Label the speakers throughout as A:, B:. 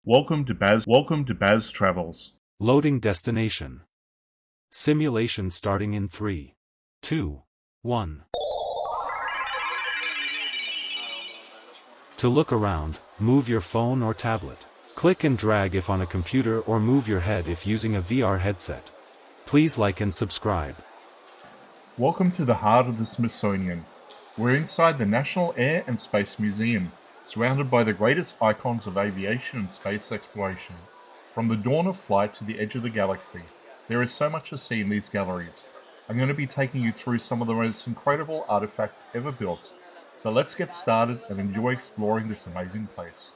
A: Welcome to Baz Travels.
B: Loading destination. Simulation starting in 3, 2, 1. To look around, move your phone or tablet. Click and drag if on a computer or move your head if using a VR headset. Please like and subscribe.
A: Welcome to the heart of the Smithsonian. We're inside the National Air and Space Museum, surrounded by the greatest icons of aviation and space exploration. From the dawn of flight to the edge of the galaxy, there is so much to see in these galleries. I'm going to be taking you through some of the most incredible artifacts ever built. So let's get started and enjoy exploring this amazing place.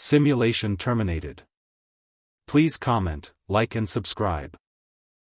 B: Simulation terminated. Please comment, like and subscribe.